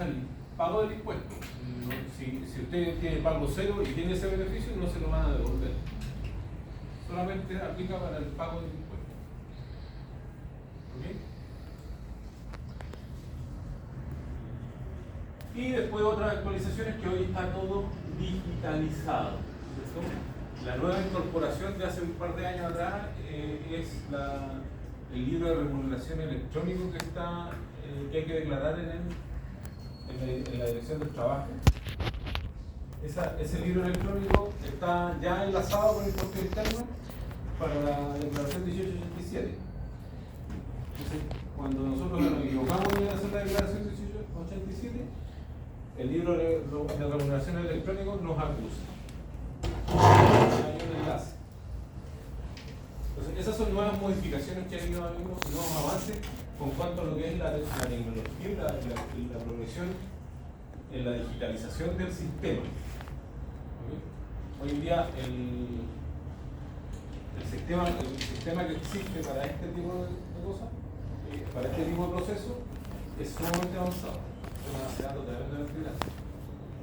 el pago del impuesto. No, si usted tiene pago cero y tiene ese beneficio, no se lo van a devolver. Solamente aplica para el pago del impuesto. ¿Ok? Y después otras actualizaciones que hoy está todo digitalizado, ¿cierto? La nueva incorporación de hace un par de años atrás es el libro de remuneración electrónico que hay que declarar en la dirección del trabajo. Ese libro electrónico está ya enlazado con el impuesto interno para la declaración 1887. Entonces, cuando nosotros nos equivocamos en hacer la declaración 1887, el libro de remuneración electrónico nos acusa. Hay un enlace. Entonces, esas son nuevas modificaciones que han ido habiendo, nuevos avances con cuanto a lo que es la tecnología y la progresión en la digitalización del sistema. ¿Okay? Hoy en día el sistema que existe para este tipo de cosas, para este tipo de procesos, es sumamente avanzado. Es una base de datos tremendamente grande.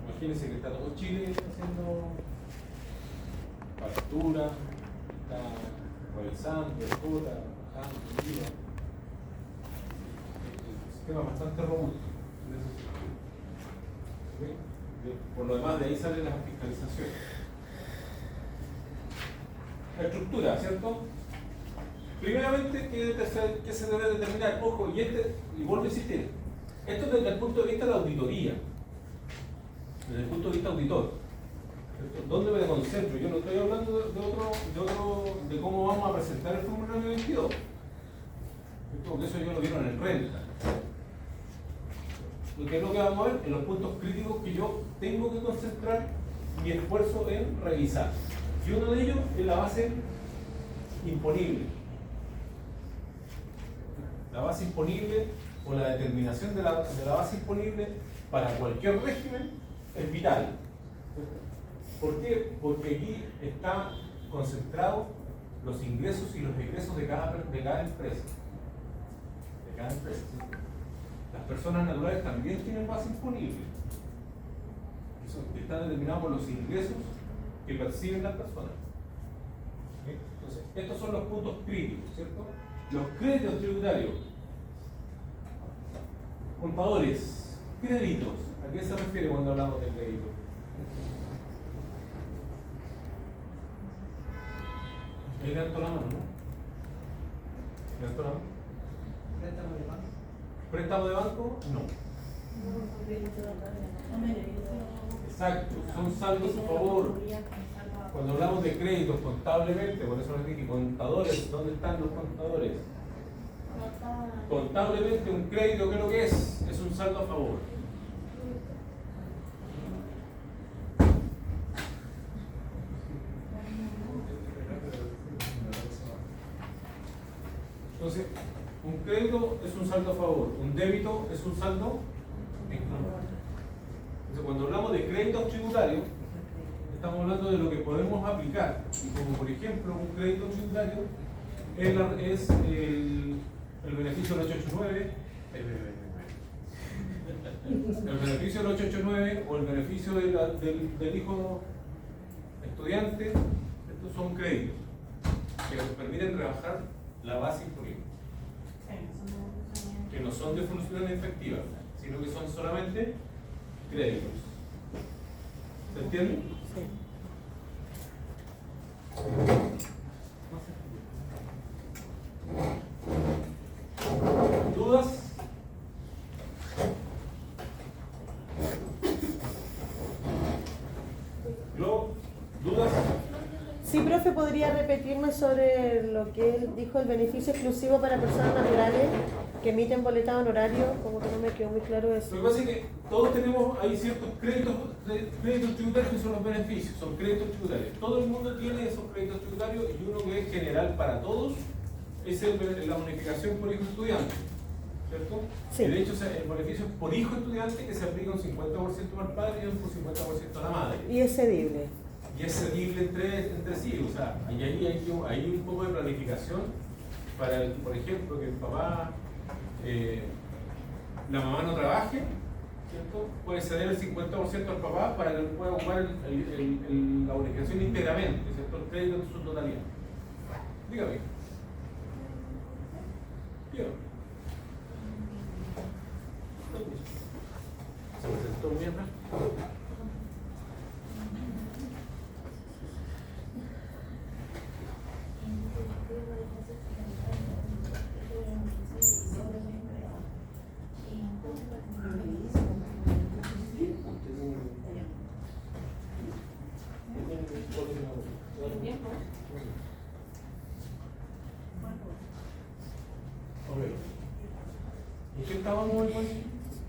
Imagínense que está todo Chile haciendo factura, está revisando, escuta, bajando, el sistema es bastante robusto en ese sentido. ¿Okay? Por lo demás, de ahí salen las fiscalizaciones. La estructura, ¿cierto? Primeramente, ¿qué se debe determinar? Ojo, y vuelvo a insistir, esto desde el punto de vista de la auditoría, desde el punto de vista auditor. ¿Dónde me concentro? Yo no estoy hablando de cómo vamos a presentar el formulario 22. Porque eso yo lo vieron en renta. Porque es lo que vamos a ver en los puntos críticos que yo tengo que concentrar mi esfuerzo en revisar. Y uno de ellos es la base imponible. La base imponible o la determinación de la base imponible para cualquier régimen es vital. ¿Por qué? Porque aquí están concentrados los ingresos y los egresos de cada empresa. De cada empresa. Las personas naturales también tienen base imponible. Están determinados por los ingresos que perciben las personas. ¿Okay? Entonces, estos son los puntos críticos, ¿cierto? Los créditos tributarios. Contadores, créditos. ¿A qué se refiere cuando hablamos de crédito? Ahí levanto la mano, ¿no? ¿Levanto la mano? ¿Préstamo de banco? ¿Préstamo de banco? No. Exacto, son saldos a favor. Cuando hablamos de créditos contablemente, por eso les dije contadores, ¿dónde están los contadores? Contablemente un crédito, ¿qué es lo que es? Es un saldo a favor. Entonces, un crédito es un saldo a favor, un débito es un saldo en contra. Entonces, cuando hablamos de créditos tributarios, estamos hablando de lo que podemos aplicar. Y como por ejemplo, un crédito tributario es el beneficio del 889, el beneficio del 889 o el beneficio del hijo estudiante. Estos son créditos que nos permiten rebajar la base imponible, que no son de función efectiva, sino que son solamente créditos. ¿Se entiende? Sí. ¿Dudas? ¿Dudas? Sí, profe, ¿podría repetirme sobre lo que él dijo, el beneficio exclusivo para personas naturales que emiten boletas honorarios? Como que no me quedó muy claro eso. Lo que pasa es que todos tenemos ahí ciertos créditos tributarios que son los beneficios, son créditos tributarios. Todo el mundo tiene esos créditos tributarios y uno que es general para todos es la bonificación por hijo estudiante, ¿cierto? Sí. Y de hecho el beneficio por hijo estudiante que se aplica un 50% al padre y un 50% a la madre. Y es cedible. Y es cedible entre sí, o sea, hay un poco de planificación para, por ejemplo, que el papá, la mamá no trabaje ¿cierto? Puede ceder el 50% al papá para que él pueda ocupar la bonificación íntegramente, ¿cierto? El crédito en su totalidad. Dígame. Dígame. ¿Se presentó un miembro? ¿Y qué estábamos hoy?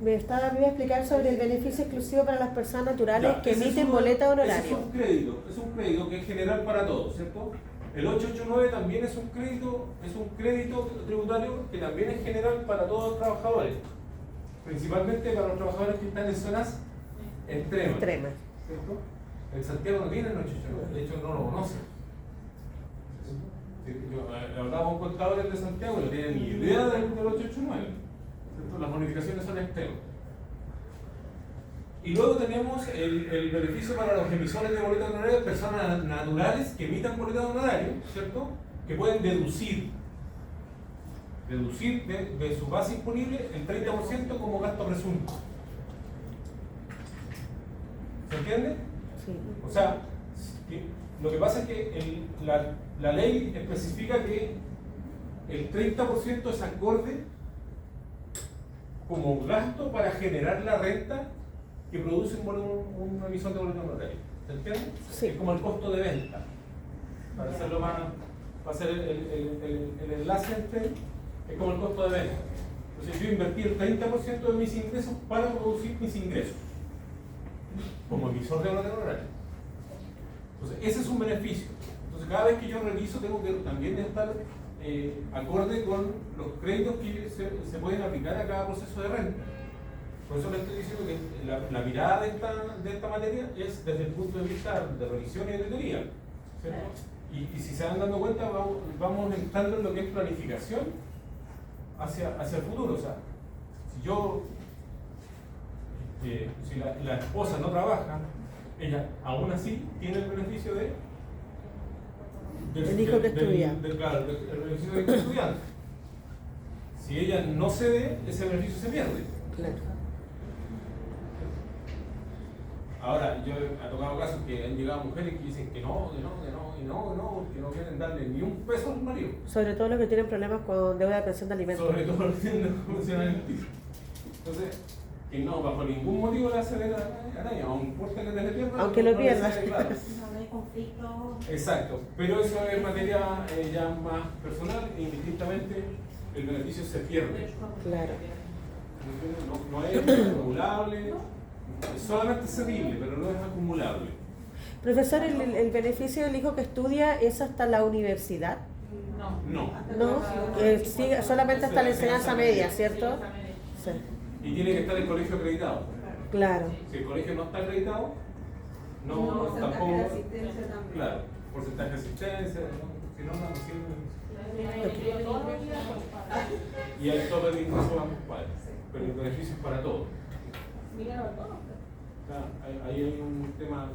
Me voy a explicar sobre el beneficio exclusivo para las personas naturales Ya, que ese emiten es boleta ese honorario. es un crédito que es general para todos, ¿cierto? El 889 también es un crédito tributario que también es general para todos los trabajadores, principalmente para los trabajadores que están en zonas extremas, ¿cierto? El Santiago no tiene el 889, de hecho no lo conoce. Hablaba con contadores de Santiago y no tienen ni idea del 889, ¿cierto? Las bonificaciones son extremas. Y luego tenemos el beneficio para los emisores de boletas honorarias, personas naturales que emitan boletas honorarias, ¿cierto? Que pueden deducir de su base imponible el 30% como gasto presunto. ¿Se entiende? Sí. O sea, lo que pasa es que la ley especifica que el 30% es acorde como gasto para generar la renta que produce un emisor de boleto honorario. ¿Se entiende? Sí. Es como el costo de venta. Para hacerlo más, para hacer el enlace entre, es como el costo de venta. Entonces yo invertí el 30% de mis ingresos para producir mis ingresos como emisor de boleto honorario. Entonces ese es un beneficio. Entonces cada vez que yo reviso tengo que también estar acorde con los créditos que se pueden aplicar a cada proceso de renta. Por eso le estoy diciendo que la mirada de esta materia es desde el punto de vista de revisión y de teoría, ¿cierto? Y si se van dando cuenta, vamos entrando en lo que es planificación hacia el futuro. O sea, si la esposa no trabaja, ella aún así tiene el beneficio El hijo que estudia. Claro, el beneficio de estudiante. Si ella no cede, ese beneficio se pierde. Claro. Ahora, yo he tocado casos que han llegado mujeres que dicen que no, porque no quieren darle ni un peso al marido. Sobre todo los que tienen problemas con deuda de pensión de alimentos. Sobre todo los que tienen función alimenticia. Entonces, que no, bajo ningún motivo le hace ver a nadie, aunque importa que te le pierda. Aunque lo pierdas. Claro. No hay conflicto. Exacto, pero eso es materia ya más personal e indistintamente el beneficio se pierde. Claro. No es acumulable, es solamente cedible, pero no es acumulable. Profesor, ¿el beneficio del hijo que estudia es hasta la universidad? No. ¿No? Sigue solamente hasta la enseñanza media, ¿cierto? Sí. Y tiene que estar el colegio acreditado. Claro. Si el colegio no está acreditado, no tampoco. Claro, porcentaje de asistencia, si no, no sirve. Y hay tope de ingresos a ambos padres, pero el beneficio es para todos. Claro, ahí hay un tema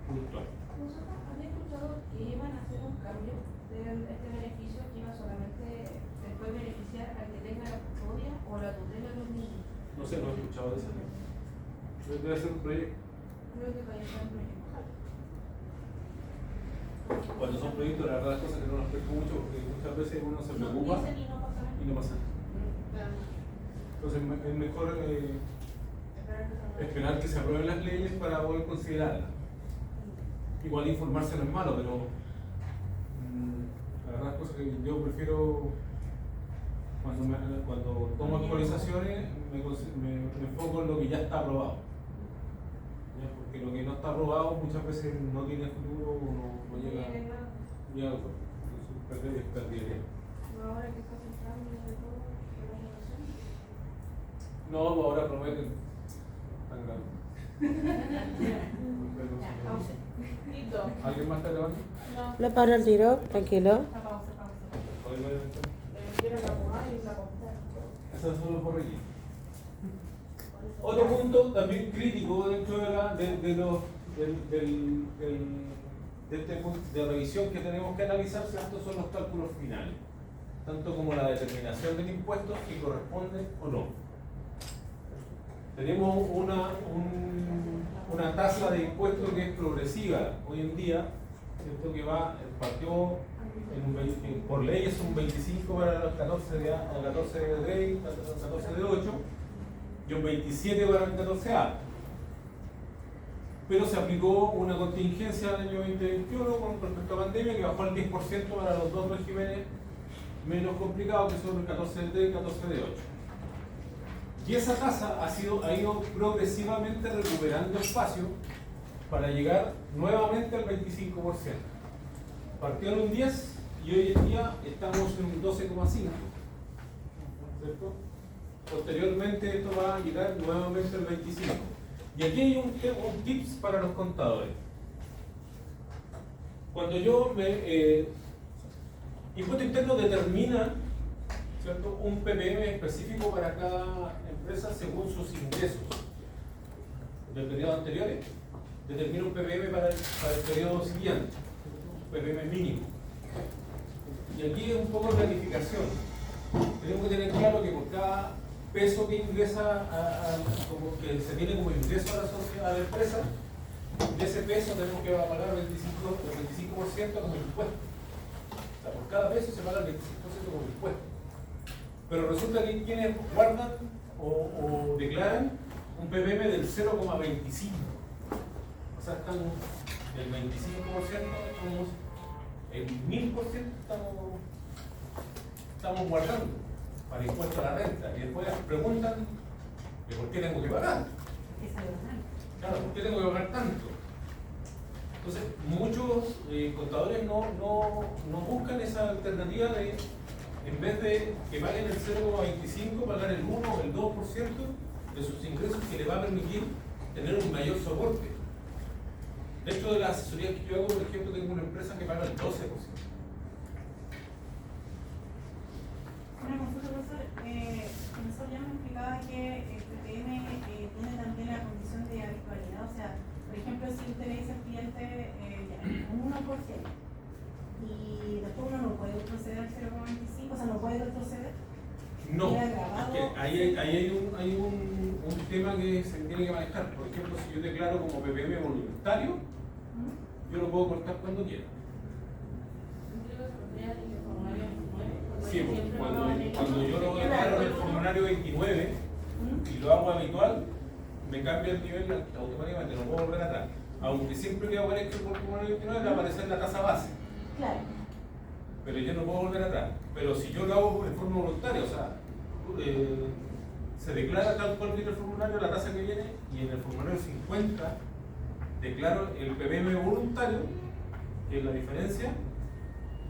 puntual. Nosotros había escuchado que iban a hacer un cambio de este beneficio que iba solamente después beneficiar al que tenga la custodia o la tutela de los niños. No sé, no he escuchado de eso. Debe ser un proyecto. Creo que vaya a ser un proyecto. Cuando son proyectos, la verdad, es cosas que no nos pesco mucho porque muchas veces uno se preocupa Dicen y no pasa nada. y no pasa nada. Entonces es mejor esperar que se aprueben las leyes para poder considerarlas. Igual informarse no es malo, pero la verdad es cosas que yo prefiero cuando tomo actualizaciones me enfoco en lo que ya está aprobado. ¿Ya? Porque lo que no está aprobado muchas veces no tiene futuro o no llega a perder es pérdida. Ahora que está centrando de todo, No, ahora prometen tan grande. ¿Alguien más está levantando? Le paro el tiro, tranquilo. Esos son los borreguitos. Otro punto también crítico dentro de este punto de revisión que tenemos que analizar, ¿cierto? Son los cálculos finales, tanto como la determinación del impuesto, si corresponde o no. Tenemos una tasa de impuesto que es progresiva hoy en día, ¿cierto? Que partió por ley es un 25 para los 14 de A, 14 de D, 14 de 8 y un 27 para el 14A. Pero se aplicó una contingencia el año 2021 con respecto a pandemia que bajó al 10% para los dos regímenes menos complicados, que son el 14 de D y el 14 de 8. Y esa tasa ha ido progresivamente recuperando espacio para llegar nuevamente al 25%. Partió en un 10 y hoy en día estamos en un 12,5. ¿Cierto? Posteriormente esto va a llegar nuevamente al 25. Y aquí hay un tips para los contadores. Cuando impuesto interno determina, ¿cierto?, un ppm específico para cada empresa según sus ingresos del periodo anterior. Determina un ppm para el periodo siguiente, un ppm mínimo. Y aquí es un poco de planificación. Tenemos que tener claro que por cada peso que ingresa, como que se tiene como ingreso a la sociedad, a la empresa, de ese peso tenemos que pagar el 25% como impuesto. O sea, por cada peso se paga el 25% como impuesto. Pero resulta que quienes guardan o declaran un ppm del 0,25. O sea, están el 25%, estamos el 1000% estamos guardando para impuesto a la renta. Y después preguntan de por qué tengo que pagar. Claro, ¿por qué tengo que pagar tanto? Entonces, muchos contadores no buscan esa alternativa de, en vez de que paguen el 0,25, pagar el 1 o el 2% de sus ingresos, que les va a permitir tener un mayor soporte. Dentro de la asesoría que yo hago, por ejemplo, tengo una empresa que paga el 12%. Una consulta, profesor. El profesor ya me explicaba que el PPM tiene también la condición de habitualidad. O sea, por ejemplo, si usted le dice al cliente un 1% y después uno no puede proceder al 0,25, o sea, no puede retroceder. No, es que ahí hay un tema que se tiene que manejar. Por ejemplo, si yo declaro como ppm voluntario, yo lo puedo cortar cuando quiera. Sí, porque cuando yo lo declaro en el formulario 29 y lo hago habitual, me cambia el nivel automáticamente, no puedo volver atrás. Aunque siempre que hago el hecho por el formulario 29 va a aparecer la tasa base. Claro. Pero yo no puedo volver atrás. Pero si yo lo hago en forma voluntaria, o sea, se declara tal cual viene el formulario, la tasa que viene, y en el formulario 50 declaro el ppm voluntario, que es la diferencia.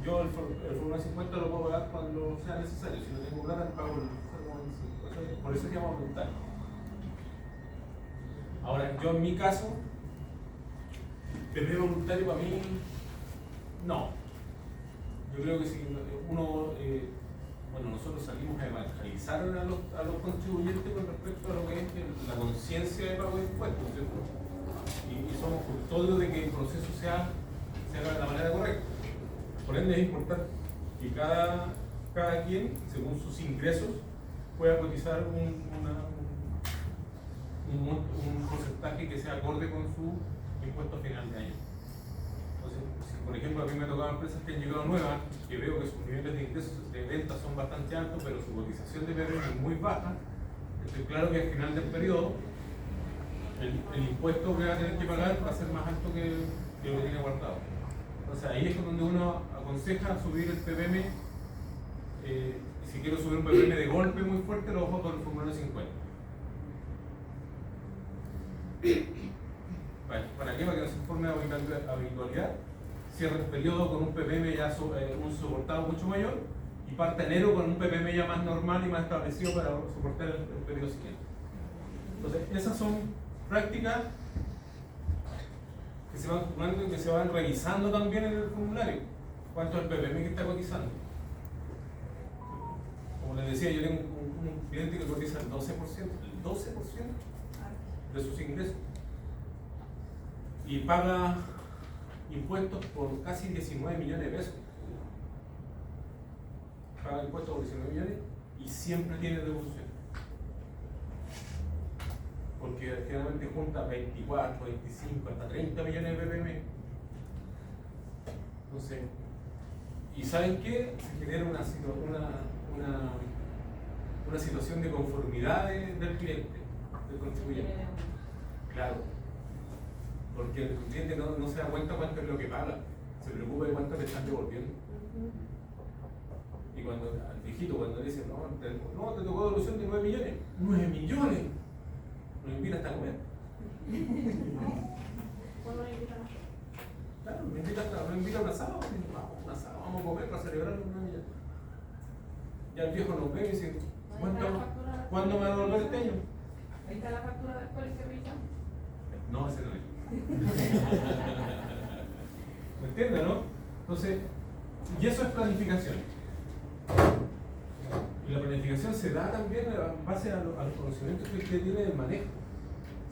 Yo el formulario 50 lo puedo pagar cuando sea necesario. Si no tengo plata, pago el 0,25. Por eso se llama voluntario. Ahora, yo en mi caso, ppm voluntario para mí, no. Yo creo que si uno, nosotros salimos a evangelizar a los contribuyentes con respecto a lo que es la conciencia de pago de impuestos, ¿cierto? Y somos custodios de que el proceso se haga de la manera correcta. Por ende es importante que cada quien, según sus ingresos, pueda cotizar un porcentaje que sea acorde con su impuesto a final de año. Entonces, si por ejemplo a mí me ha tocado empresas que han llegado nuevas, que veo que sus niveles de ingresos de ventas son bastante altos, pero su cotización de PPM es muy baja, estoy claro que al final del periodo el impuesto que va a tener que pagar va a ser más alto que lo que tiene guardado. Entonces ahí es donde uno aconseja subir el PPM. Si quiero subir un PPM de golpe muy fuerte, lo bajo con el formulario 50. ¿Para qué? Para que no se informe de habitualidad, cierre el periodo con un PPM ya un soportado mucho mayor y parte enero con un PPM ya más normal y más establecido para soportar el periodo siguiente. Entonces, esas son prácticas que se van jugando y que se van revisando también en el formulario. ¿Cuánto es el PPM que está cotizando? Como les decía, yo tengo un cliente que cotiza el 12%. El 12%. de sus ingresos. Y paga impuestos por casi 19 millones de pesos. Paga impuestos por 19 millones y siempre tiene devolución. Porque generalmente junta 24, 25, hasta 30 millones de ppm. Entonces, ¿y saben qué? Se genera una situación de conformidad del cliente, del contribuyente. Claro, porque el cliente no se da cuenta cuánto es lo que paga, se preocupa de cuánto le están devolviendo. Y cuando al viejito, cuando le dicen, no, te tocó devolución de 9 millones, 9 millones, nos invita hasta a comer. Claro, me invita a un asado, vamos a comer para celebrar los 9 millones. Ya el viejo nos ve y dice, ¿cuándo me va a devolver este año? Ahí está la factura del colegio servicio. No, ese no es. ¿Me entiendes, no? Entonces, y eso es planificación. Y la planificación se da también en base a los conocimientos que usted tiene del manejo.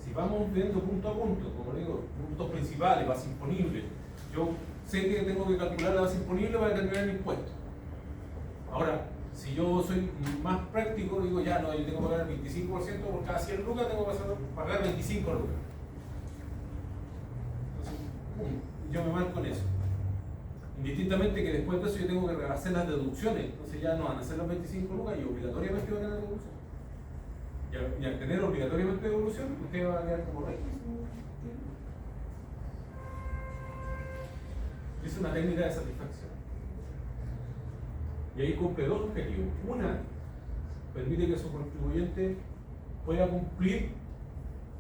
Si vamos viendo punto a punto, como digo, puntos principales, base imponible, yo sé que tengo que calcular la base imponible para determinar el impuesto. Ahora, si yo soy más práctico, digo ya no, yo tengo que pagar el 25% por cada 100 lucas, tengo que pagar 25 lucas. Entonces, yo me marco en eso. Indistintamente que después de eso yo tengo que hacer las deducciones, entonces ya no van a ser las 25 lucas y obligatoriamente van a tener devolución. Y al tener obligatoriamente devolución, usted va a quedar como rey. Es una técnica de satisfacción. Y ahí cumple dos objetivos. Una, permite que su contribuyente pueda cumplir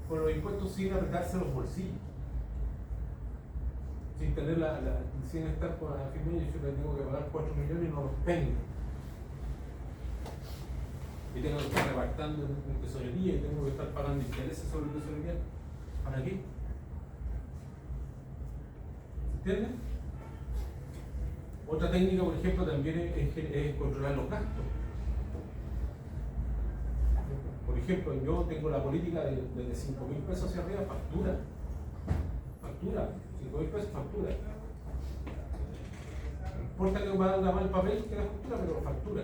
con los impuestos sin apretarse los bolsillos. Sin tener sin estar con la firma, yo le tengo que pagar 4 millones y no los tengo. Y tengo que estar repartiendo en tesorería y tengo que estar pagando intereses sobre tesorería. ¿Para qué? ¿Se entiende? Otra técnica, por ejemplo, también es controlar los gastos. Por ejemplo, yo tengo la política de 5.000 pesos hacia arriba, factura. 5.000 pesos, factura. No importa que valga más el papel que la factura, pero factura.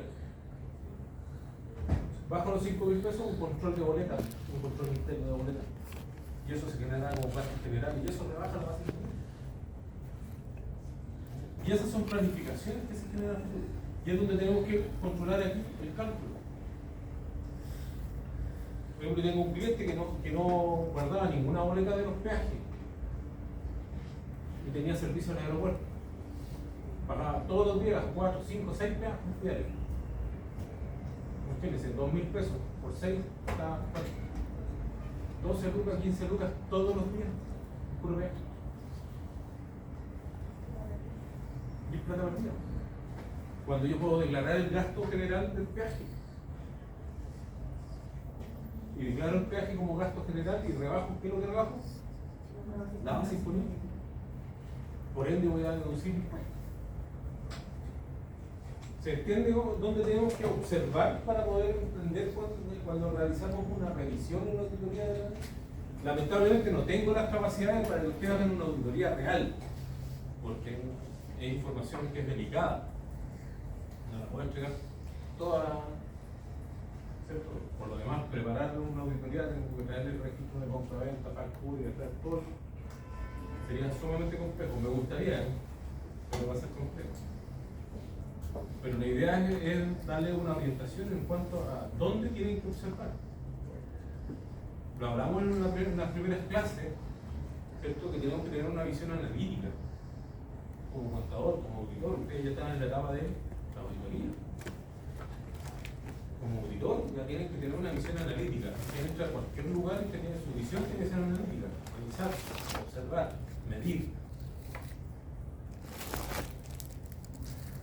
Bajo los 5.000 pesos, un control de boleta, un control interno de boleta. Y eso se genera como gasto general y eso rebaja la base imposible. Y esas son planificaciones que se generan. Y es donde tenemos que controlar aquí el cálculo. Por ejemplo, tengo un cliente que no guardaba ninguna boleta de los peajes y tenía servicio en el aeropuerto. Pagaba todos los días 4, 5, 6 peajes diarios. Imagínense, 2.000 pesos por 6, está 12 lucas, 15 lucas todos los días, puro peaje. Y es plata perdida. Cuando yo puedo declarar el gasto general del peaje. Y declaro el peaje como gasto general y rebajo, ¿qué es lo que rebajo? La base imponible. Por ende voy a deducir impuestos. ¿Se entiende dónde tenemos que observar para poder entender cuando realizamos una revisión en una auditoría de la ley? Lamentablemente no tengo las capacidades para que ustedes hagan una auditoría real, porque es información que es delicada. No la puedo entregar toda, ¿cierto? Por lo demás, preparar una auditoría, tengo que traer el registro de compra-venta, factura y traer todo. Sería sumamente complejo, me gustaría, pero va a ser complejo. Pero la idea es darle una orientación en cuanto a dónde tienen que observar. Lo hablamos en las primeras clases, ¿cierto? Que tenemos que tener una visión analítica. Como contador, como auditor, ustedes ya están en la etapa de la auditoría. Como auditor ya tienen que tener una visión analítica. Tienen que entrar a cualquier lugar y tener su visión tiene que ser analítica. Analizar, observar, medir.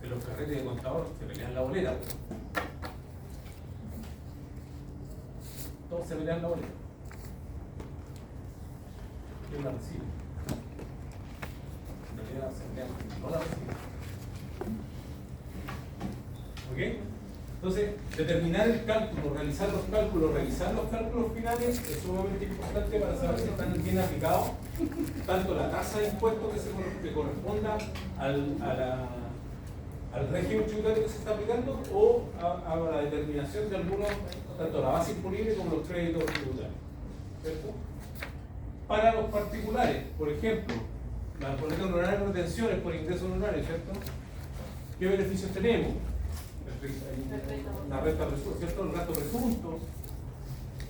En los carretes de contador se pelean la boleta. Todos se pelean la boleta. ¿Quién la recibe? En realidad se pelean, no la recibe. ¿Ok? Entonces, determinar el cálculo, realizar los cálculos, revisar los cálculos finales es sumamente importante para saber si están bien aplicados tanto la tasa de impuestos que corresponda al régimen tributario que se está aplicando o a la determinación de algunos, tanto la base imponible como los créditos tributarios. ¿Cierto? Para los particulares, por ejemplo, las boletas honorarias de retenciones por ingresos honorarios, ¿cierto? ¿Qué beneficios tenemos? La renta presunta, ¿cierto? El gasto presunto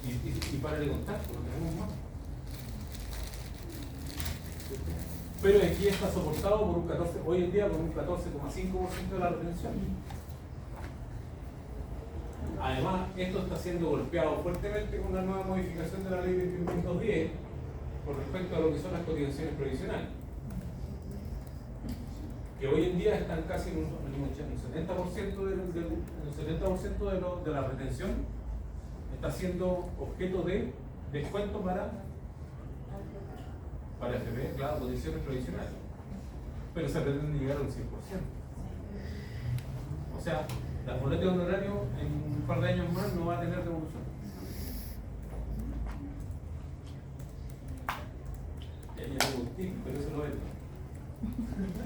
y para el contacto, lo tenemos más. Pero aquí está soportado por un 14, hoy en día por un 14,5% de la retención. Además, esto está siendo golpeado fuertemente con una nueva modificación de la ley 2110 con respecto a lo que son las cotizaciones provisionales, que hoy en día están casi en un 70% de la retención está siendo objeto de descuento para FP, claro, condiciones provisionales, pero se pretende llegar al 100%. O sea, la boleta de honorario en un par de años más no va a tener devolución. Ya tengo un tip, pero eso lo es.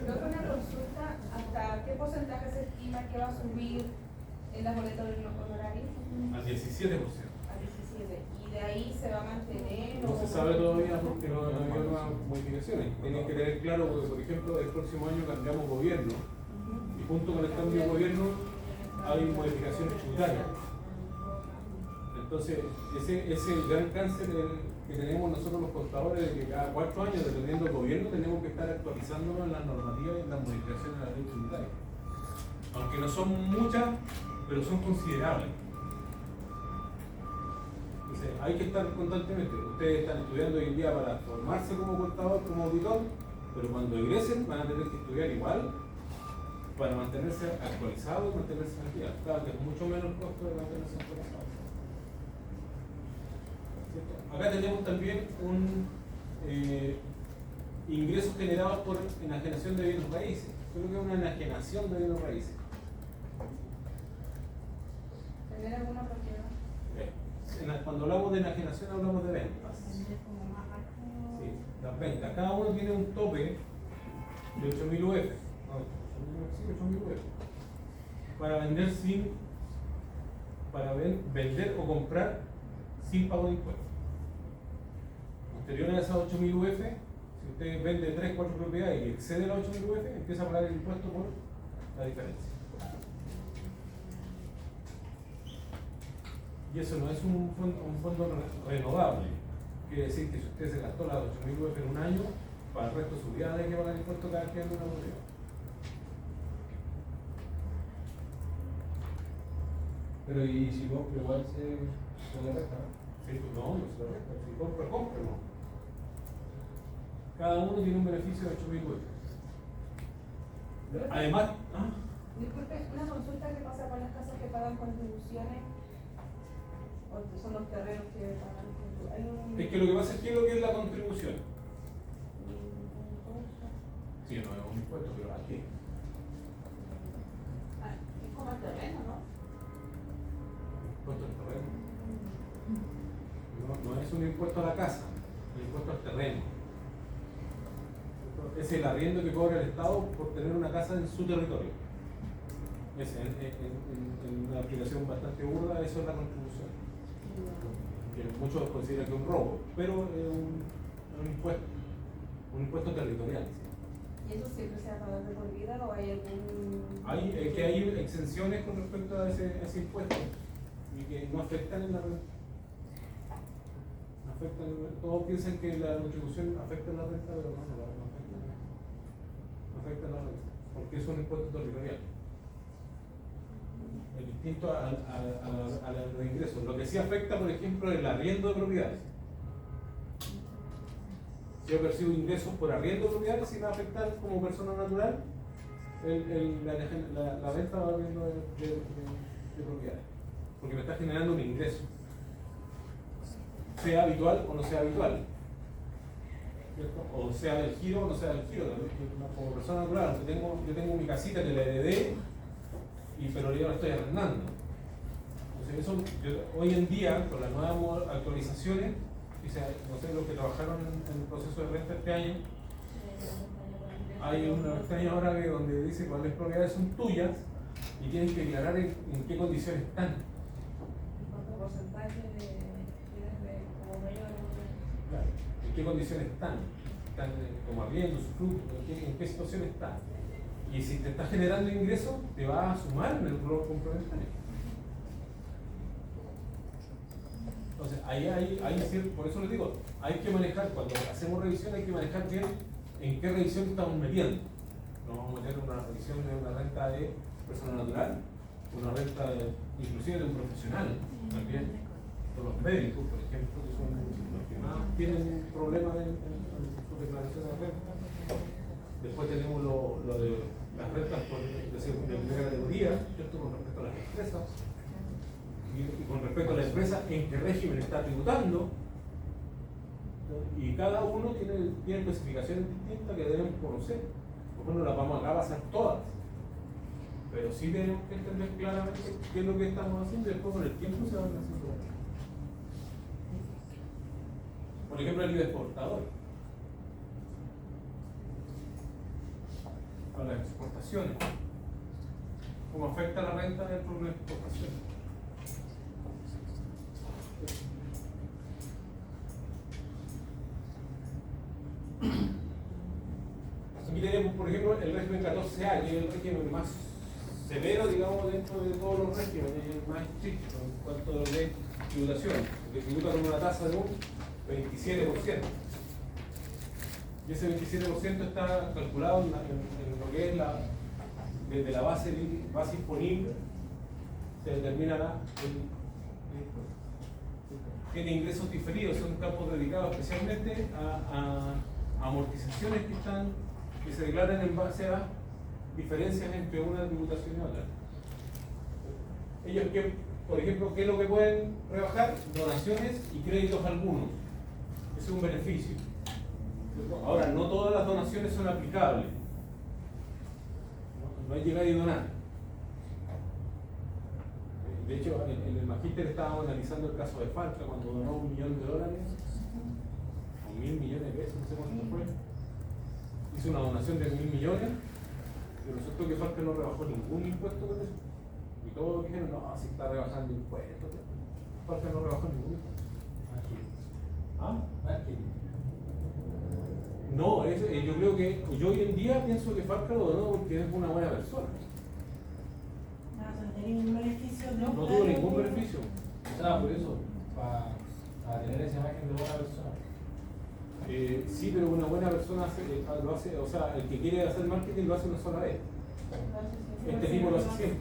Creo que una consulta, ¿hasta qué porcentaje se estima que va a subir en las boletas de los honorarios? Al 17%. A 17. ¿Y de ahí se va a mantener? No se sabe todavía porque no hay nuevas modificaciones. Tienen que tener claro porque, por ejemplo, el próximo año cambiamos gobierno y junto con el cambio de gobierno hay modificaciones tributarias. Entonces, ese es el gran cáncer que tenemos nosotros los contadores, de que cada 4 años, dependiendo del gobierno, tenemos que estar actualizándonos en las normativas y en las modificaciones de la ley tributaria. Aunque no son muchas, pero son considerables. Entonces, hay que estar constantemente. Ustedes están estudiando hoy en día para formarse como contador, como auditor, pero cuando egresen van a tener que estudiar igual para mantenerse actualizados y mantenerse al día. Claro que es mucho menos el costo de mantenerse actualizados. Acá tenemos también ingresos generados por enajenación de bienes raíces. Creo que es una enajenación de bienes raíces. ¿Tener alguna propiedad? Cuando hablamos de enajenación hablamos de ventas. Sí, las ventas. Cada uno tiene un tope de 8.000 UF. Sí, 8.000 UF. Para vender vender o comprar sin pago de impuestos. Posterior a esas 8.000 UF, si usted vende 3, 4 propiedades y excede las 8.000 UF, empieza a pagar el impuesto por la diferencia. Y eso no es un fondo renovable. Quiere decir que si usted se gastó las 8.000 UF en un año, para el resto de su vida hay que pagar el impuesto cada vez que vende una propiedad. Pero y si compra igual se le resta, ¿no? Sí, pues no se lo resta. Si compra, no. Cada uno tiene un beneficio de 8.000 UF. Además, Disculpe, una consulta que pasa con las casas que pagan contribuciones, o que son los terrenos que pagan contribuciones. es que lo que pasa es que lo que es la contribución. Sí, no es un impuesto, pero ¿a qué? Es como el terreno, ¿no? Impuesto al terreno. No es un impuesto a la casa, es un impuesto al terreno. Es el arriendo que cobra el Estado por tener una casa en su territorio. En una aplicación bastante burda, eso es la contribución. Que muchos consideran que es un robo, pero es un impuesto territorial. ¿Sí? ¿Y eso siempre se va a pagar de por vida o hay algún...? Hay exenciones con respecto a ese impuesto y que no afectan en la renta. Todos piensan que la contribución afecta en la renta, pero no afecta en la renta, porque es un impuesto territorial. Es distinto a los ingresos. Lo que sí afecta, por ejemplo, es el arriendo de propiedades. Si yo percibo ingresos por arriendo de propiedades, sí me va a afectar como persona natural la venta o arriendo de propiedades, porque me está generando un ingreso, sea habitual o no sea habitual, ¿cierto? O sea del giro o no sea del giro. Como persona natural, yo tengo mi casita que la heredé, pero yo la estoy arrendando. Entonces eso, hoy en día, con las nuevas actualizaciones, no sé, los que trabajaron en el proceso de renta este año, hay una pestaña ahora donde dice cuáles propiedades son tuyas y tienes que declarar en qué condiciones están. ¿Y cuánto porcentaje tienes de como mayor? Claro, en qué condiciones están. Están como arriendo, usufructo, en qué situación están. Y si te está generando ingresos, te va a sumar en el rol complementario. Entonces, por eso les digo, hay que manejar, cuando hacemos revisión, hay que manejar bien en qué revisión estamos metiendo. No vamos a meter una revisión de una renta de persona natural, una renta inclusive de un profesional también, por los médicos, por ejemplo, que son los que más tienen problemas en su declaración de renta. Después tenemos lo de las rentas de primera categoría, ¿cierto? Con respecto a las empresas. Y con respecto a la empresa, en qué régimen está tributando, y cada uno tiene especificaciones distintas que debemos conocer. Por ejemplo, las vamos acá a pasar todas, pero sí tenemos que entender claramente qué es lo que estamos haciendo y después con el tiempo se van haciendo. Por ejemplo, el IVA exportador para las exportaciones, cómo afecta la renta dentro de las exportaciones. Aquí tenemos, por ejemplo, el régimen 14A, que es el régimen más severo, digamos, dentro de todos los regímenes, el más estricto en cuanto a la tributación, que tributa con una tasa de un 27%. Y ese 27% está calculado en lo que es desde la base disponible, se determinará tiene ingresos diferidos, son campos dedicados especialmente a amortizaciones que se declaran en base a diferencias entre una tributación y otra. Ellos, por ejemplo, ¿qué es lo que pueden rebajar? Donaciones y créditos algunos. Ese es un beneficio. Ahora, no todas las donaciones son aplicables. No hay llegar y donar. De hecho, en el magíster estábamos analizando el caso de Falca cuando donó $1 millón, o 1.000 millones de pesos, no sé cuánto fue. Hizo una donación de 1.000 millones y resultó que Falca no rebajó ningún impuesto con eso. Y todos dijeron, no, si está rebajando impuestos. Falca no rebajó ningún impuesto. ¿Ah? No, yo creo que yo hoy en día pienso que Falca lo donó porque es una buena persona. No tenía ningún beneficio. No tuvo ningún beneficio. O sea, por eso, para tener esa imagen de buena persona. Sí, pero una buena persona lo hace, o sea, el que quiere hacer marketing lo hace una sola vez. Este tipo lo hace siempre.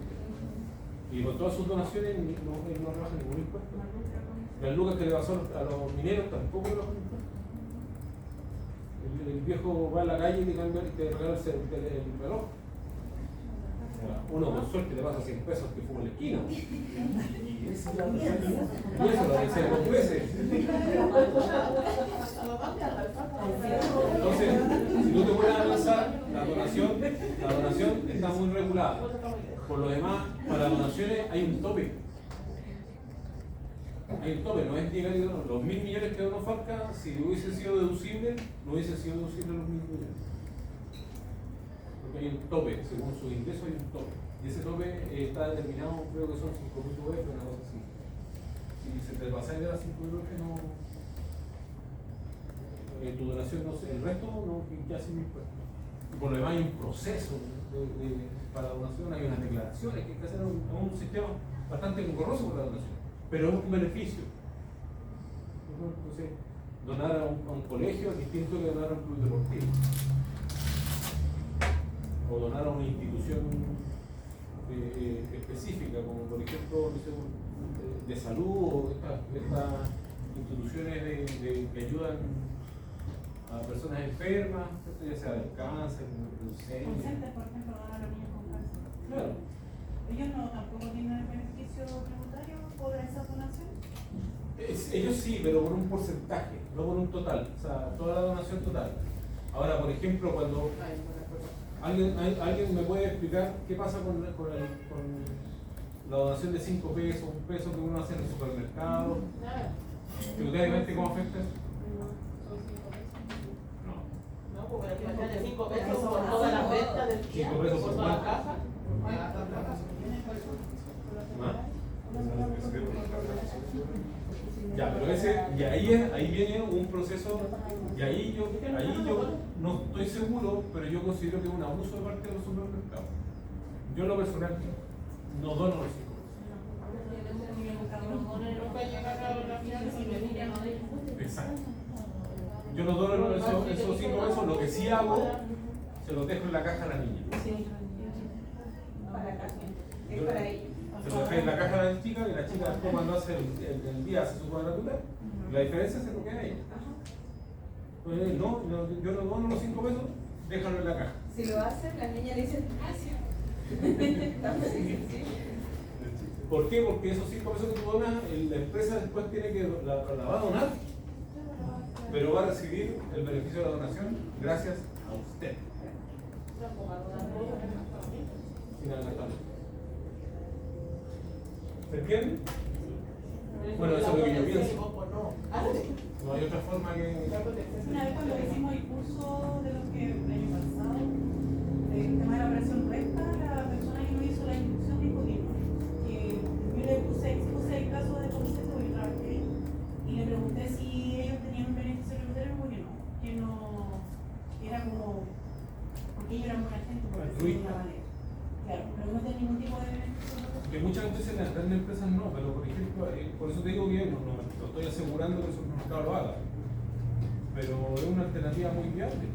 Y con todas sus donaciones no rebaja ningún impuesto. Las lucas que le pasó a los mineros tampoco le bajan impuestos. El viejo va a la calle y te regala el reloj. Uno con suerte le pasa 100 pesos que fuma en la esquina. Y eso lo dice dos veces. Entonces, si tú te puedes analizar, la donación está muy regulada. Por lo demás, para las donaciones hay un tope. Hay un tope, no es llegar y donar. Los 1.000 millones que donó Falca, si hubiesen sido deducibles, no hubiesen sido deducibles los 1.000 millones. Porque hay un tope, según sus ingresos hay un tope. Y ese tope está determinado, creo que son 5.000 UF, una cosa así. Si se te pasa de las 5.000 UF, no. Tu donación, no sé, el resto no, ya sin impuestos. Y por lo demás hay un proceso para la donación, hay unas declaraciones que hay que hacer un sistema bastante engorroso para la donación, pero es un beneficio. Entonces, donar a un colegio es distinto que donar a un club deportivo. O donar a una institución específica, como por ejemplo de salud o estas instituciones que ayudan a personas enfermas, ya sea del cáncer, del seno. Por ejemplo, donar a los niños con cáncer. Claro. ¿Ellos tampoco tienen el beneficio tributario por esa donación? Ellos sí, pero por un porcentaje, no por un total, o sea, toda la donación total. Ahora, por ejemplo, cuando ¿alguien me puede explicar qué pasa con la donación de 5 pesos, 1 peso que uno hace en el supermercado, ¿tributariamente cómo afecta? No. No, porque la aplicación de 5 pesos por todas las ventas del día, 5 pesos por por toda la cuánto? casa. Ya, pero y ahí viene un proceso, y ahí yo no estoy seguro, pero yo considero que es un abuso de parte de los supermercados. Yo en lo personal no dono los 5 pesos. Exacto. Yo no dono esos 5 pesos, lo que sí hago, se los dejo en la caja a la niña. Para acá. Es Yo- para ellos. Se lo dejé en la caja a la chica y la chica después cuando hace el día hace su cuadratura, la diferencia se lo queda a ella. Entonces, yo no dono los 5 pesos, déjalo en la caja. Si lo hacen, las niñas le dicen gracias. ¿Por qué? Porque esos 5 pesos que tú donas, la empresa después tiene que la va a donar, pero va a recibir el beneficio de la donación gracias a usted. Finalmente. ¿Se entiende? Bueno, eso es lo que yo pienso. No hay otra forma que... Una vez cuando hicimos el curso de los que el año pasado, el tema de la operación recta, la persona que nos hizo la instrucción dijo que no. Que yo le expuse el caso de Concepto porque trabajé y le pregunté si ellos tenían un beneficio tributario, que no, que era como, porque ellos eran buena gente, por decirlo de una manera. Claro, pero no tiene ningún tipo de beneficio. Que muchas veces las grandes empresas no, pero por ejemplo, por eso te digo que no estoy asegurando que el supermercado lo haga, pero es una alternativa muy viable.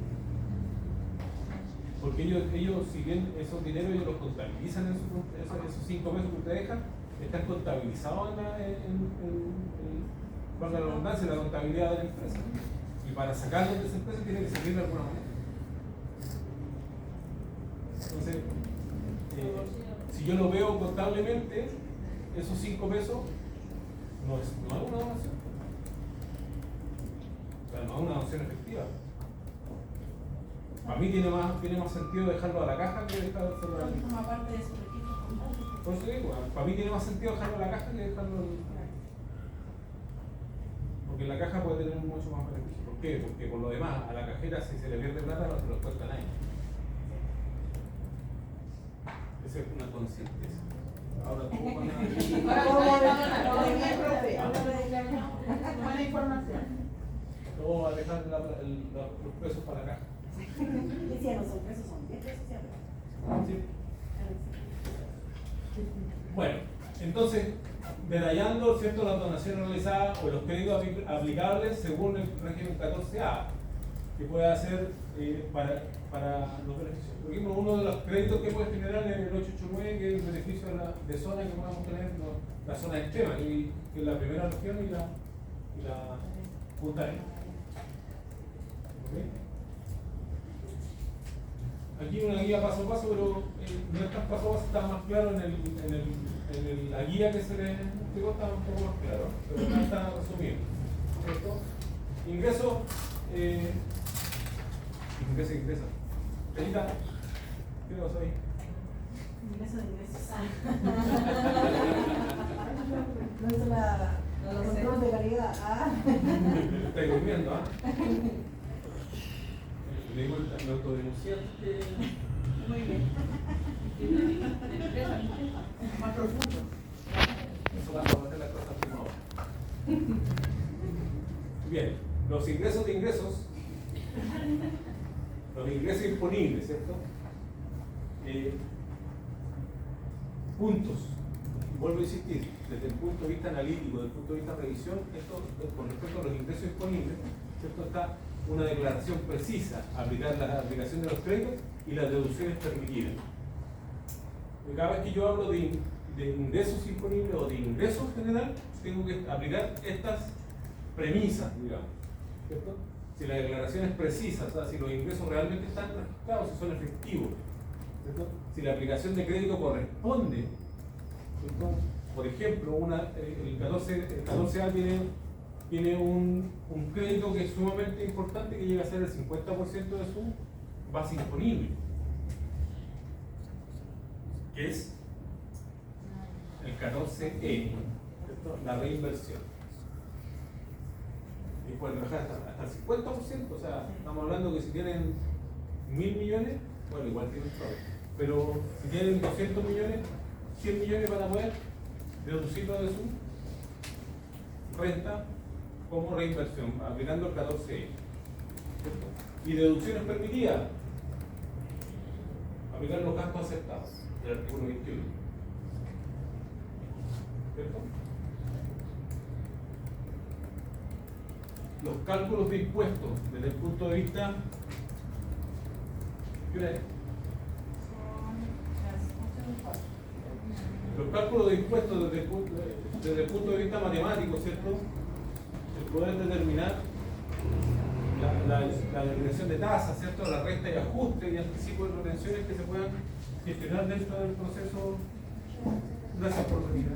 Porque ellos si bien esos dineros ellos los contabilizan, esos 5 pesos que ustedes dejan, están contabilizados valga la redundancia, la contabilidad de la empresa. Y para sacarlos de esa empresa tiene que salir de alguna manera. Entonces, si yo lo veo contablemente, esos 5 pesos no es una donación. O sea, no es una donación efectiva. Para mí tiene más sentido dejarlo a la caja que dejarlo a la Forma parte de su registro contable. Por eso digo, para mí tiene más sentido dejarlo a la caja que dejarlo porque la caja puede tener mucho más beneficio. ¿Por qué? Porque por lo demás, a la cajera si se le pierde plata no se lo cuesta a nadie. Esa es una conciencia. Ahora tú Buena información. no vas a dejar los pesos para la caja. Decía, no son pesos, son 10 pesos. ¿Sí? Bueno, entonces, detallando, ¿cierto?, las donaciones realizadas o los créditos aplicables según el régimen 14A, que puede hacer para los beneficios. Por ejemplo, uno de los créditos que puede generar es el 889, que es el beneficio de zona que podamos tener, la zona extrema, que es la primera región y la Punta Arenas. ¿Okay? Aquí una guía paso a paso, pero no es tan paso a paso, está más claro en la guía que se les explicó, está un poco más claro, pero acá está resumido. ¿Cierto? Ingreso, ingresa. Telita, ¿qué pasa ahí? Ingreso de ingresos. No hizo la control de calidad. Estáis durmiendo, ¿ah? Le digo el autodenunciante. Muy bien. Más profundo. Eso va a hacer las cosas primero. Bien, los ingresos de ingresos, los ingresos disponibles, ¿cierto? Puntos. Vuelvo a insistir, desde el punto de vista analítico, desde el punto de vista de revisión, esto con respecto a los ingresos disponibles, ¿cierto? Está una declaración precisa, aplicar la aplicación de los créditos y las deducciones permitidas. Cada vez que yo hablo de ingresos disponibles o de ingresos en general, tengo que aplicar estas premisas, digamos, ¿cierto? Si la declaración es precisa, o sea, si los ingresos realmente están registrados, si son efectivos, ¿cierto? Si la aplicación de crédito corresponde, ¿cierto? Por ejemplo, el 14A tiene un crédito que es sumamente importante, que llega a ser el 50% de su base imponible, que es el 14E, ¿cierto? La reinversión. Y pueden bajar hasta el 50%, o sea, estamos hablando que si tienen 1.000 millones, bueno, igual tienen todo. Pero si tienen 200 millones, 100 millones van a poder deducirlo de su renta como reinversión, aplicando el 14E. ¿Cierto? Y deducciones permitidas, aplicar los gastos aceptados del artículo 21. ¿Cierto? Los cálculos de impuestos desde el punto de vista, ¿qué hora es? Los cálculos de impuestos desde el punto de vista matemático, ¿cierto? El poder determinar la determinación de tasas, ¿cierto? La resta y ajuste y anticipo de retenciones que se puedan gestionar dentro del proceso. Gracias por venir.